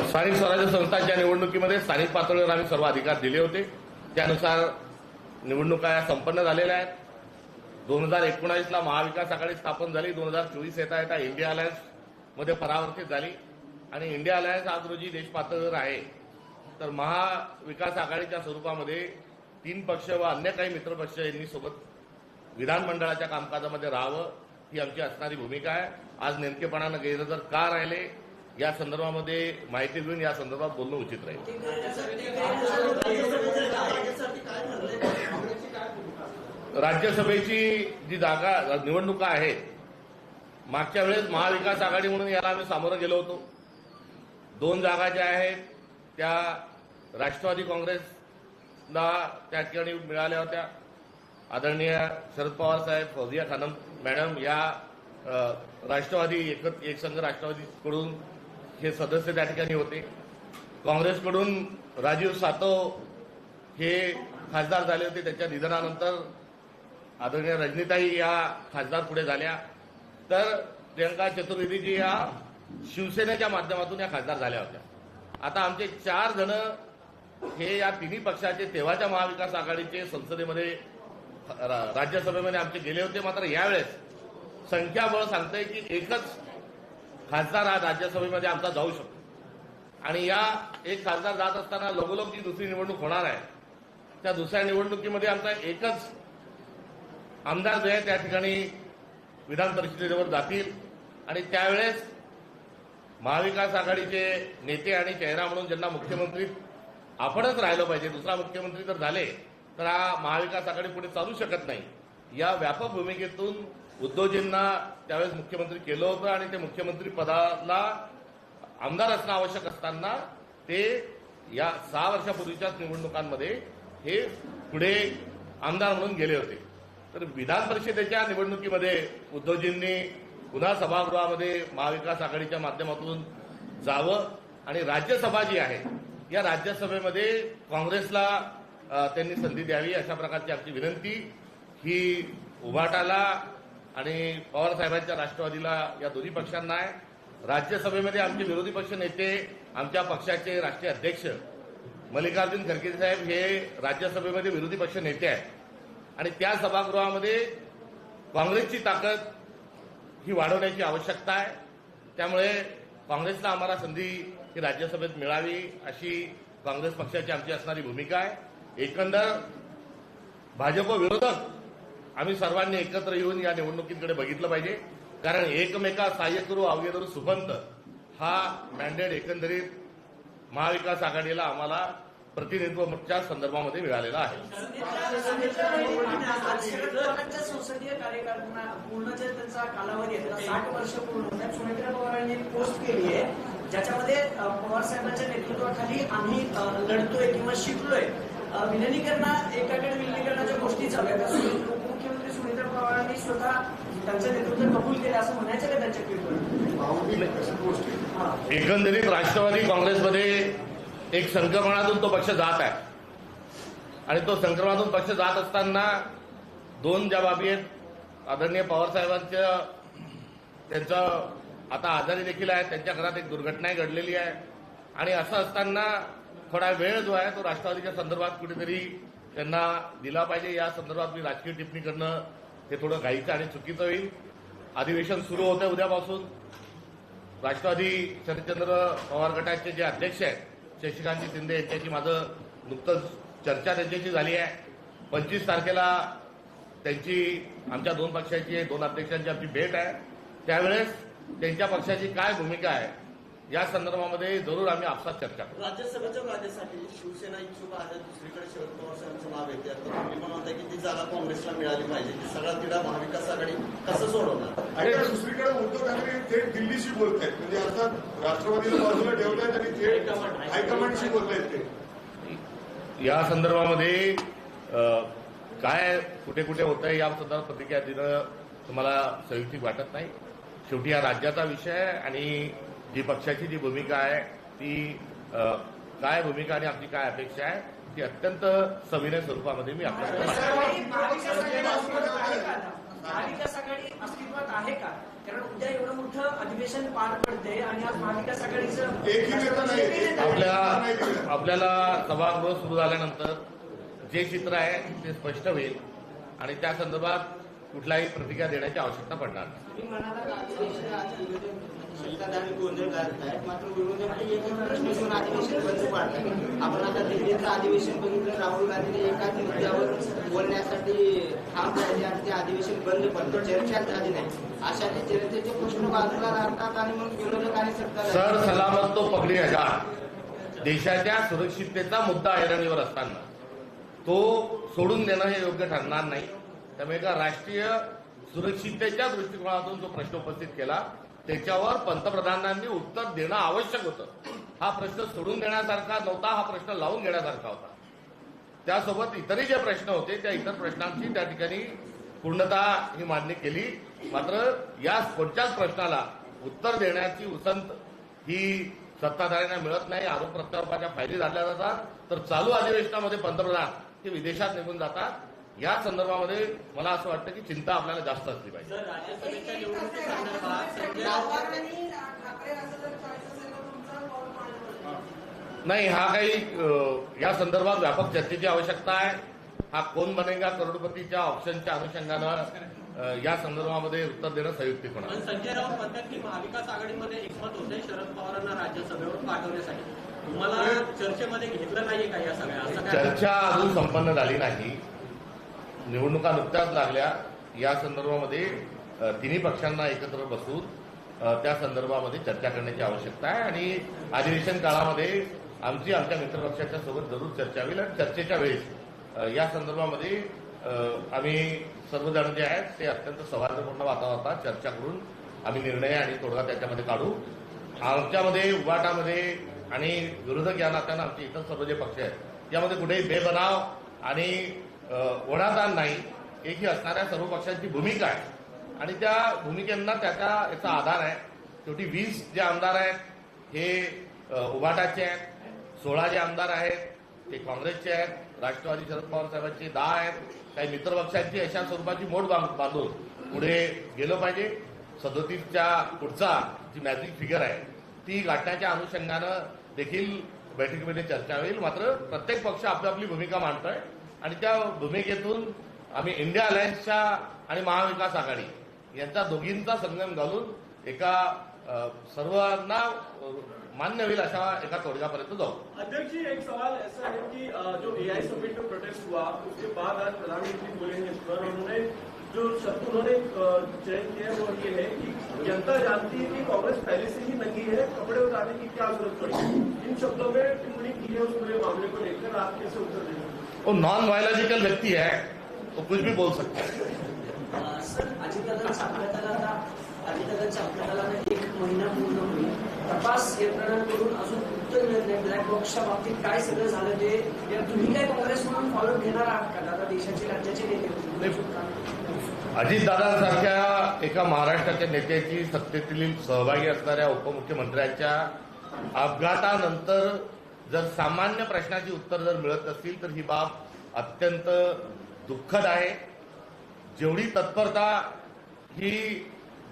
स्थानिक स्वराज्य संस्थांच्या निवडणुकीमध्ये स्थानिक पातळीवर आम्ही सर्व अधिकार दिले होते. त्यानुसार निवडणुका संपन्न झालेल्या आहेत. 2019ला महाविकास आघाडी स्थापन झाली. 2024 येता इंडिया अलायन्स मध्ये परावर्तित झाली आणि इंडिया अलायन्स आज रोजी देश पातळीवर आहे. तर महाविकास आघाडीच्या स्वरूपामध्ये 3 पक्ष व अन्य काही मित्रपक्ष यांनी सोबत विधानमंडळाच्या कामकाजामध्ये राहावं ही आमची असणारी भूमिका आहे. आज नेमकेपणानं गैरहजर का राहिले या संदर्भामध्ये माहिती घेऊन या संदर्भात बोलणं उचित राहील. राज्यसभेची जी जागा निवडणुका आहेत, मागच्या वेळेस महाविकास आघाडी म्हणून याला आम्ही सामोरं गेलो होतो. 2 जागा ज्या आहेत त्या राष्ट्रवादी काँग्रेसला त्या ठिकाणी मिळाल्या होत्या. आदरणीय शरद पवार साहेब, फौजिया खानम मॅडम या राष्ट्रवादी एकसंघ राष्ट्रवादीकडून हे सदस्य त्या ठिकाणी होते. काँग्रेसकडून राजीव सातव हे खासदार झाले होते. त्यांच्या निधनानंतर आदरणीय रजनीताई या खासदार पुढे झाल्या. तर प्रियंका चतुर्वेदीजी या शिवसेनेच्या माध्यमातून या खासदार झाल्या होत्या. आता आमचे 4 जण हे या तिन्ही पक्षाचे तेव्हाच्या महाविकास आघाडीचे संसदेमध्ये राज्यसभेमध्ये आमचे गेले होते. मात्र यावेळेस संख्याबळ सांगतंय की एकच खासदार हा राज्यसभेमध्ये आमचा जाऊ शकतो आणि या एक खासदार जात असताना लगोलग जी दुसरी निवडणूक होणार आहे त्या दुसऱ्या निवडणुकीमध्ये आमचा एकच आमदार जे आहे त्या ठिकाणी विधान परिषदेवर जातील आणि त्यावेळेस महाविकास आघाडीचे नेते आणि चेहरा म्हणून ज्यांना मुख्यमंत्री आपणच राहिलं पाहिजे, दुसरा मुख्यमंत्री जर झाले तर हा महाविकास आघाडी पुढे चालू शकत नाही. या व्यापक भूमिकेतून उद्धवजींना त्यावेळेस मुख्यमंत्री केलं होतं आणि ते मुख्यमंत्री पदाला आमदार असणं आवश्यक असताना ते या 6 वर्षापूर्वीच्याच निवडणुकांमध्ये हे पुढे आमदार म्हणून गेले होते. तर विधान परिषदेच्या निवडणुकीमध्ये उद्धवजींनी पुन्हा सभागृहामध्ये महाविकास आघाडीच्या माध्यमातून जावं आणि राज्यसभा जी आहे या राज्यसभेमध्ये काँग्रेसला त्यांनी संधी द्यावी अशा प्रकारची आमची विनंती ही उभाटाला आणि पवारसाहेबांच्या राष्ट्रवादीला या दोन्ही पक्षांना आहे. राज्यसभेमध्ये आमचे विरोधी पक्ष नेते आमच्या पक्षाचे राष्ट्रीय अध्यक्ष मल्लिकार्जुन खरगे साहेब हे राज्यसभेमध्ये विरोधी पक्ष नेते आहेत आणि त्या सभागृहामध्ये काँग्रेसची ताकद ही वाढवण्याची आवश्यकता आहे. त्यामुळे काँग्रेसला आम्हाला संधी ही राज्यसभेत मिळावी अशी काँग्रेस पक्षाची आमची असणारी भूमिका आहे. एकंदर भाजप विरोधक आम्ही सर्वांनी एकत्र येऊन या निवडणुकीकडे बघितलं पाहिजे. कारण एकमेका सहाय्य करू अवघे धरू सुपंत हा मॅन्डेट एकंदरीत महाविकास आघाडीला आम्हाला प्रतिनिधित्वाच्या संदर्भामध्ये मिळालेला आहे. संसदीय कार्यकाळ पूर्ण त्यांचा कालावधी आहे 60 वर्ष पूर्ण होतात. सुनेत्रा पवारांनी पोस्ट केली आहे ज्याच्यामध्ये पवार साहेबांच्या नेतृत्वाखाली आम्ही लढतोय किंवा शिकलोय. विलिनीकरण एकाकडे विलिनीकरणाच्या गोष्टी चालू आहेत. उपमुख्यमंत्री सुनेत्रा पवारांनी स्वतः त्यांचं नेतृत्व कबूल केलं असं म्हणायचं का त्यांच्या ट्विटवर? एकंदरीत राष्ट्रवादी काँग्रेसमध्ये एक संक्रमणातून तो पक्ष जात आहे आणि तो संक्रमणातून पक्ष जात असताना 2 ज्या बाबी आहेत, आदरणीय पवारसाहेबांच्या त्यांचं आता आजारी देखील आहे, त्यांच्या घरात एक दुर्घटनाही घडलेली आहे आणि असं असताना थोडा वेळ जो आहे तो राष्ट्रवादीच्या संदर्भात कुठेतरी त्यांना दिला पाहिजे. या संदर्भात मी राजकीय टिप्पणी करणं हे थोडं घाईचं आणि चुकीचं होईल. अधिवेशन सुरू होतं उद्यापासून. राष्ट्रवादी शरदचंद्र पवार गटाचे जे अध्यक्ष आहेत शशिकांत शिंदे यांच्याशी माझं नुकतंच चर्चा त्यांच्याशी झाली आहे. 25 तारखेला त्यांची आमच्या 2 पक्षाची 2 अध्यक्षांची आमची भेट आहे. त्यावेळेस त्यांच्या पक्षाची काय भूमिका आहे या संदर्भामध्ये जरूर आम्ही आपसात चर्चा करू. राज्यसभेच्या जागेसाठी शिवसेना इच्छुक आहे, दुसरीकडे शरद पवार साहेबांचं नाव येते. आता तुम्ही पण म्हणताय की ती जागा काँग्रेसला मिळाली पाहिजे. ती सगळा तिढा महाविकास आघाडी कसं सोडवणार? आणि दुसरीकडे उद्धव ठाकरे थेट दिल्लीशी बोलतायत, म्हणजे अर्थात राष्ट्रवादीला बाजूला ठेवतायत आणि थेट हायकमांडशी बोलतायत. ते या संदर्भामध्ये काय कुठे कुठे होत आहे या संदर्भात प्रतिक्रिया देणं तुम्हाला संयुक्तिक वाटत नाही. शेवटी हा राज्याचा विषय आहे आणि जी पक्षाची जी भूमिका आहे ती काय भूमिका आणि आपली काय अपेक्षा आहे ती अत्यंत सविनय स्वरूपामध्ये मी आपल्याला महाविकास आघाडी अस्तित्वात आहे का? कारण उद्या एवढं मोठं अधिवेशन पार पडते आणि आज महाविकास आघाडीचं एकही नेता नाही. आपल्याला सभागृह सुरू झाल्यानंतर जे चित्र आहे ते स्पष्ट होईल आणि त्या संदर्भात कुठलाही प्रतिक्रिया देण्याची आवश्यकता पडणार नाही. तुम्ही म्हणाला का अधिवेशन आज विरोधक सत्ताधारी गोंधळ घालत आहेत, मात्र विरोधक एक प्रश्न घेऊन अधिवेशन बंद पाडतात. आपण आता दिल्लीचं अधिवेशन बघितलं, राहुल गांधीने एकाच मुद्द्यावर बोलण्यासाठी ठाम राहिले आणि ते अधिवेशन बंद पडलं, चर्चा झाली नाही. अशाने जनतेचे प्रश्न बाजूला राहतात आणि मग विरोधक आणि सत्ताधारी सर सलामत तो पगडी हजार. देशाच्या सुरक्षिततेचा मुद्दा ऐरणीवर असताना तो सोडून देणं हे योग्य ठरणार नाही. त्यामुळे एका राष्ट्रीय सुरक्षिततेच्या दृष्टिकोनातून जो प्रश्न उपस्थित केला त्याच्यावर पंतप्रधानांनी उत्तर देणं आवश्यक होतं. हा प्रश्न सोडून देण्यासारखा नव्हता, हा प्रश्न लावून घेण्यासारखा होता. त्यासोबत इतरही जे प्रश्न होते त्या इतर प्रश्नांची त्या ठिकाणी पूर्णतः ही मांडणी केली. मात्र या कोणत्याच प्रश्नाला उत्तर देण्याची उसंत ही सत्ताधाऱ्यांना मिळत नाही. आरोप प्रत्यारोपाच्या फायली झाल्या जातात, तर चालू अधिवेशनामध्ये पंतप्रधान हे विदेशात निघून जातात. या संदर्भामध्ये मला असं वाटतं की चिंता आपल्याला जास्त असली पाहिजे. सर, राज्यसभेच्या निवडणुकीसंदर्भात संजय नाही, हा काही या संदर्भात व्यापक चर्चेची आवश्यकता आहे. हा कोण बनेगा करोडपतीच्या ऑप्शनच्या अनुषंगानं या संदर्भामध्ये उत्तर देणं संयुक्तिक होणार. पण संजय राऊत म्हणतात की महाविकास आघाडीमध्ये एकमत होते शरद पवारांना राज्यसभेवर पाठवण्यासाठी. तुम्हाला चर्चेमध्ये घेतलं नाहीये का या सगळ्या? असं काय चर्चा अजून संपन्न झाली नाही. निवडणुका नुकत्याच लागल्या. या संदर्भामध्ये तिन्ही पक्षांना एकत्र बसून त्या संदर्भामध्ये चर्चा करण्याची आवश्यकता आहे आणि अधिवेशन काळामध्ये आमच्या मित्रपक्षाच्या सोबत जरूर चर्चा होईल आणि चर्चेच्या वेळेस या संदर्भामध्ये आम्ही सर्वजण जे आहेत ते अत्यंत सौहार्दपूर्ण वातावरणात चर्चा करून आम्ही निर्णय आणि तोडगा त्याच्यामध्ये काढू. आमच्यामध्ये उभाटामध्ये आणि विरोधक या नात्यानं आमचे इतर सर्व जे पक्ष आहेत यामध्ये कुठेही बेबनाव आणि ओढाताण नाही. एकही असणाऱ्या सर्व पक्षांची भूमिका आहे आणि त्या भूमिकेंना याचा आधार आहे. शेवटी 20 जे आमदार आहेत हे उभाटाचे आहेत, 16 जे आमदार आहेत ते काँग्रेसचे आहेत, राष्ट्रवादी शरद पवार साहेबांचे 10 आहेत, काही मित्रपक्षांची अशा स्वरूपाची मोड बांधून पुढे गेलं पाहिजे. 37च्या पुढचा जी मॅजिक फिगर आहे ती गाठण्याच्या अनुषंगानं देखील बैठकीमध्ये चर्चा होईल. मात्र प्रत्येक पक्ष आपली आपली भूमिका मांडतोय आणि त्या भूमिकेतून आम्ही इंडिया अलायन्सच्या आणि महाविकास आघाडी यांचा दोघींचा संगम घालून एका सर्वांना मान्य होईल अशा एका तोडग्यापर्यंत जाऊ. अध्यक्ष जी, एक सवाल ऐसा है कि जो एआई समिट में प्रोटेस्ट हुआ उसके बाद आज प्रधानमंत्री बोलेंगे इस पर, उन्होंने जो शब्द उन्होंने चयन किया है वो ये है कि जनता जानती है कि कांग्रेस पहले से ही नंगी है, कपड़े उतारने की क्या जरूरत पड़ी. इन शब्दों में टिप्पणी की है उस पूरे मामले को लेकर, आप कैसे उत्तर देंगे? वो नॉन बायोलॉजिकल व्यक्ति है, वो कुछ भी बोल सकता है. सर, अजितदादांच्या आपल्याला 1 महिना पूर्ण होईल. तपास यंत्रणांकडून अजून उत्तर मिळत नाही. ब्लॅक बॉक्सच्या बाबतीत काय सगळं झालं ते तुम्ही काय काँग्रेस म्हणून फॉलो घेणार आहात का? आता देशाचे राज्याचे नेते अजितदादांसारख्या एका महाराष्ट्राच्या नेत्याची सत्तेतील सहभागी असणाऱ्या उपमुख्यमंत्र्यांच्या अपघातानंतर जर सामान्य प्रश्नाची उत्तर जर मिळत नसतील तर ही बाब अत्यंत दुःखद आहे. जेवढी तत्परता ही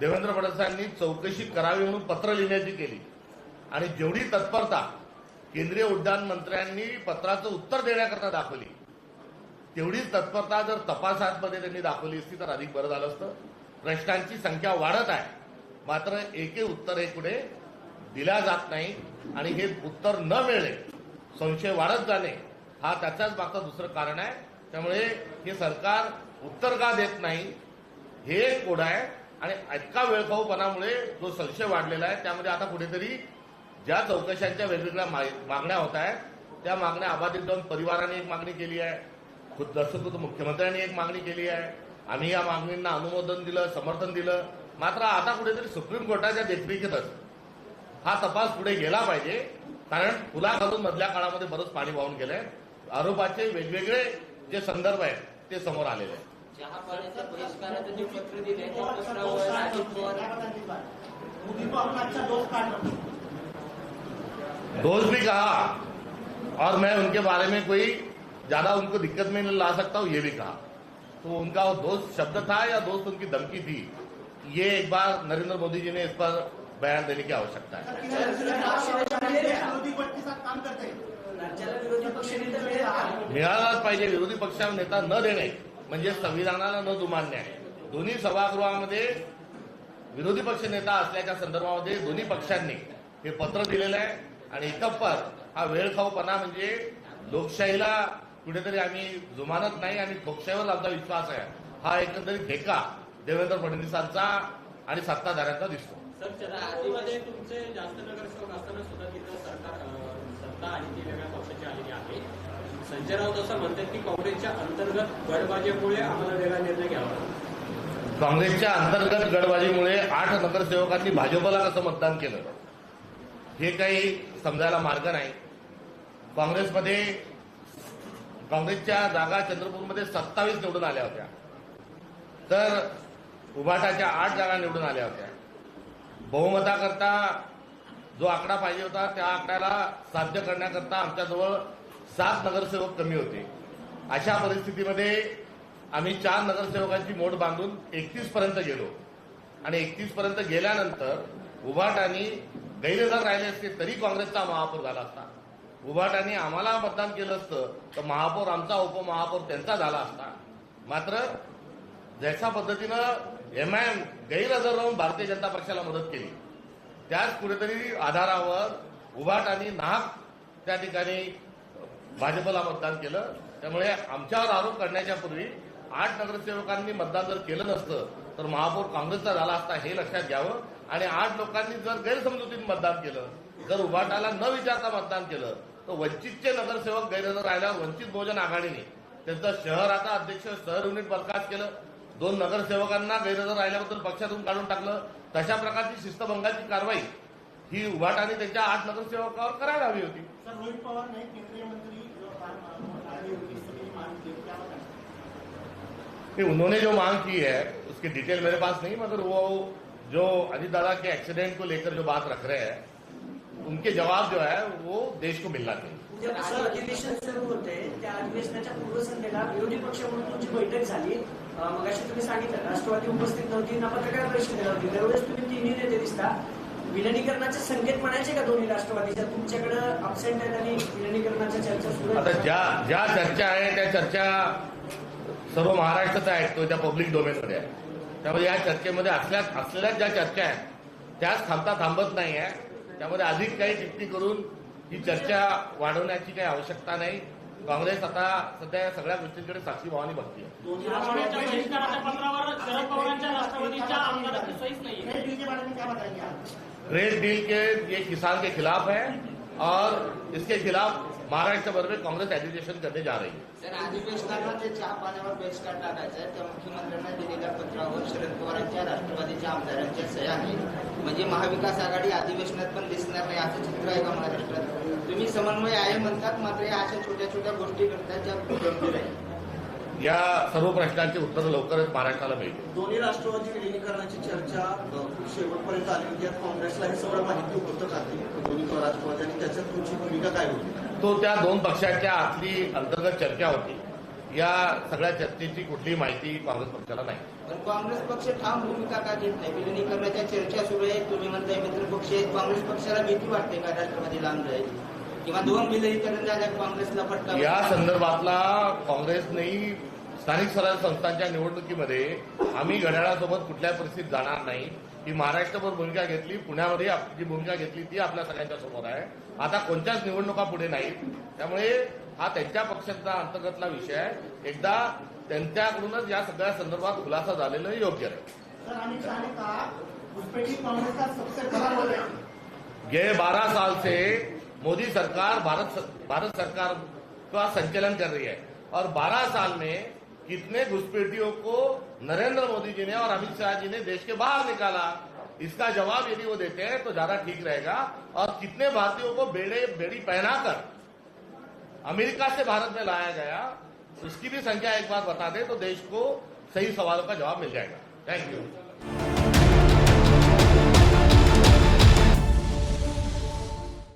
देवेंद्र फडणवीसांनी चौकशी करावी म्हणून पत्र लिहिण्याची केली आणि जेवढी तत्परता केंद्रीय उड्डाण मंत्र्यांनी पत्राचं उत्तर देण्याकरता दाखवली तेवढीच तत्परता जर तपासामध्ये त्यांनी दाखवली असती तर अधिक बरं झालं असतं. प्रश्नांची संख्या वाढत आहे, मात्र एकही उत्तर हे पुढे दिल्या जात नाही आणि हे उत्तर न मिळणे, संशय वाढत जाणे हा त्याच्याच मागचं दुसरं कारण आहे. त्यामुळे हे सरकार उत्तर का देत नाही हे एक कोड आहे आणि इतका वेळखाऊपणामुळे जो संशय वाढलेला आहे त्यामध्ये आता कुठेतरी ज्या चौकशांच्या वेगवेगळ्या मागण्या होत आहेत त्या मागण्या अबाधित जाऊन परिवाराने एक मागणी केली आहे, खुद्द मुख्यमंत्र्यांनी एक मागणी केली आहे. आम्ही या मागणींना अनुमोदन दिलं, समर्थन दिलं. मात्र आता कुठेतरी सुप्रीम कोर्टाच्या देखरेखीतच हा तपास पुढे गेला पाहिजे, कारण पुला घालून मधल्या काळामध्ये बरंच पाणी वाहून गेलंय. आरोपाचे वेगवेगळे जे संदर्भ आहेत ते समोर आलेले आहेत. चहा पाण्याच्या बहिष्काराचं जे पत्र दिले त्या पत्रावर अजित पवार दोष भी कहा और मैं उनके बारे में कोई ज्यादा उनको दिक्कत में नहीं ला सकता हूं ये भी कहा. तो उनका वो दोस्त शब्द था या दोस्त उनकी धमकी थी ये एक बार नरेंद्र मोदी जी ने इस पर बयान देने की आवश्यकता है. विरोधी पक्ष के साथ काम करते हैं. राज्याला विरोधी पक्षनेता मिळेल का? मिळालाच पाहिजे. विरोधी पक्षाला नेता न देणे म्हणजे संविधानाला न जुमानणे आहे. दोन्ही सभागृहामध्ये विरोधी पक्ष नेता असल्याच्या संदर्भामध्ये दोन्ही पक्षांनी हे पत्र दिलेलं आहे आणि इतपर हा वेळखाऊपणा म्हणजे लोकशाहीला कुठेतरी आम्ही जुमानत नाही आणि लोकशाहीवर आमचा विश्वास आहे हा एकंदरीत ठेका देवेंद्र फडणवीसांचा आणि सत्ताधाऱ्यांचा दिसतो. सर, आधीमध्ये तुमचे जास्त नगरसेवक असताना सुद्धा तिथं सत्ता आणि ती वेगळ्या पक्षाची आलेली आहे. संजय राऊत असं म्हणतात की काँग्रेसच्या अंतर्गत गडबाजीमुळे आम्हाला वेगळा निर्णय घ्यावा लागला. काँग्रेसच्या अंतर्गत गडबाजीमुळे 8 नगरसेवकांनी भाजपला कसं मतदान केलं हे काही समजायला मार्ग नाही. काँग्रेसच्या जागा चंद्रपूरमध्ये 27 निवडून आल्या होत्या, तर उभाटाच्या 8 जागा निवडून आल्या होत्या. बहुमताकरता जो आकडा पाहिजे होता त्या आकड्याला साध्य करण्याकरता आमच्याजवळ 7 नगरसेवक कमी होते. अशा परिस्थितीमध्ये आम्ही 4 नगरसेवकांची मोड बांधून 31 पर्यंत गेलो आणि 31 पर्यंत गेल्यानंतर उभाटाने गैरहजर राहिले असते तरी काँग्रेसचा महापौर झाला असता. उभाटाने आम्हाला मतदान केलं असतं तर महापौर आमचा, उपमहापौर त्यांचा झाला असता. मात्र ज्याच्या पद्धतीनं एमआयएम गैरहजर राहून भारतीय जनता पक्षाला मदत केली त्याच कुठेतरी आधारावर उभाटाने नाहक त्या ठिकाणी भाजपला मतदान केलं. त्यामुळे आमच्यावर आरोप करण्याच्या पूर्वी 8 नगरसेवकांनी मतदान जर केलं नसतं तर महापौर काँग्रेसचा झाला असता हे लक्षात घ्यावं. आणि 8 लोकांनी जर गैरसमजुतीने मतदान केलं, जर उभाटाला न विचारता मतदान केलं तर वंचितचे नगरसेवक गैरहजर राहिल्यावर वंचित बहुजन आघाडीने त्यांचं शहराचा अध्यक्ष शहर युनिट बरखास्त केलं. 2 नगरसेवकांना गैरहजर राहिल्याबद्दल पक्षातून काढून टाकलं. तशा प्रकारची शिस्तभंगाची कारवाई ही उभाटाने त्यांच्या 8 नगरसेवकावर करायला हवी होती. सर, रोहित पवार ने केंद्रीय मंत्री आगे होगी इसकी मांग की क्या बताएं? कि उन्होंने जो मांग की है उसकी डिटेल मेरे पास नहीं, मगर वो जो अजीत दादा के एक्सीडेंट को लेकर जो बात रख रहे हैं उनके जवाब जो है वो देश को मिलना चाहिए. उद्या कसं अधिवेशन सुरू होते त्या अधिवेशनाच्या पूर्वसंध्येला विरोधी पक्ष म्हणून तुमची बैठक झाली. मगाशी तुम्ही सांगितलं राष्ट्रवादी उपस्थित नव्हती ना पत्रकार परिषदेला होती. दरवेळेस तुम्ही तिन्ही नेते दिसता. विलिनीकरणाचे संकेत म्हणायचे का दोन्ही राष्ट्रवादीच्या तुमच्याकडे अबसेंट आहेत आणि विलिनीकरणाच्या चर्चा सुरू आता आहेत? ज्या चर्चा आहे त्या चर्चा सर्व महाराष्ट्राचा ऐकतो, त्या पब्लिक डोमेनमध्ये आहे. त्यामुळे या चर्चेमध्ये असलेल्या ज्या चर्चा आहेत त्याच थांबत नाही आहे. त्यामध्ये अधिक काही टिप्पणी करून ही चर्चा वाढवण्याची काही आवश्यकता नाही. काँग्रेस आता सध्या या सगळ्या गोष्टींकडे साक्षी भावाने बघते. पत्रावर शरद पवारांच्या राष्ट्रवादीच्या आमदारांची सहीच नाही. ट्रेड डील के बारे में क्या बताएंगे आप? ट्रेड डील के ये किसान के खिलाफ है और इसके खिलाफ महाराष्ट्र भर में कांग्रेस एजिटेशन करने जा रही है. सर, अधिवेशनाला जे चहा पाण्यावर बहिष्कार टाकायचा आहे त्या मुख्यमंत्र्यांना दिलेल्या पत्रावर शरद पवारांच्या राष्ट्रवादीच्या आमदारांच्या सह्या आहेत. म्हणजे महाविकास आघाडी अधिवेशनात पण दिसणार नाही असं चित्र आहे का महाराष्ट्रात? तुम्ही समन्वय आहे म्हणतात, मात्र या अशा छोट्या छोट्या गोष्टी करतात ज्या खूप गंभीर आहे. या सर्व प्रश्नांची उत्तर लवकरच महाराष्ट्राला मिळतील. दोन्ही राष्ट्रवादी विलिनीकरणाची चर्चा खूप शेवटपर्यंत आली होती. यात काँग्रेसला हे सगळं माहिती होतं का ते दोन्ही राष्ट्रवादी आणि त्याच्यात तुमची भूमिका काय होती? तो त्या 2 पक्षाच्या आतली अंतर्गत चर्चा होती. या सगळ्या चर्चेची कुठलीही माहिती काँग्रेस पक्षाला नाही. पण काँग्रेस पक्ष ठाम भूमिका का घेत नाही? विलिनीकरणाच्या चर्चा सुरू आहे, तुम्ही म्हणताय मित्र पक्ष आहेत. काँग्रेस पक्षाला भीती वाटते का राष्ट्रवादी लांब जाईल किंवा 2 विलिनीकरण झाल्या काँग्रेसला फटका? या संदर्भातला काँग्रेसने स्थानिक स्वराज्य संस्थांच्या निवडणुकीमध्ये आम्ही घड्याळासोबत कुठल्या परिस्थितीत जाणार नाही ही महाराष्ट्रभर भूमिका घेतली. पुण्यामध्ये जी भूमिका घेतली ती आपल्या सगळ्यांच्या समोर आहे. आता कोणत्याच निवडणुका पुढे नाहीत. त्यामुळे हा त्यांच्या पक्षाचा अंतर्गतला विषय आहे. एकदा त्यांच्याकडूनच या सगळ्या संदर्भात खुलासा झालेलं योग्य आहे. सर, अमित शाह ने कहा घुसपैठी कांग्रेस का सबसे बड़ा रोल है. गए 12 साल से मोदी सरकार भारत सरकार का संचालन कर रही है और 12 साल में कितने घुसपैठियों को नरेंद्र मोदी जी ने और अमित शाह जी ने देश के बाहर निकाला, इसका जवाब यदि वो देते हैं तो ज्यादा ठीक रहेगा. और कितने भारतीयों को बेड़ी पहनाकर अमेरिका से भारत में लाया गया उसकी भी संख्या एक बार बता दे तो देश को सही सवालों का जवाब मिल जाएगा. Thank you.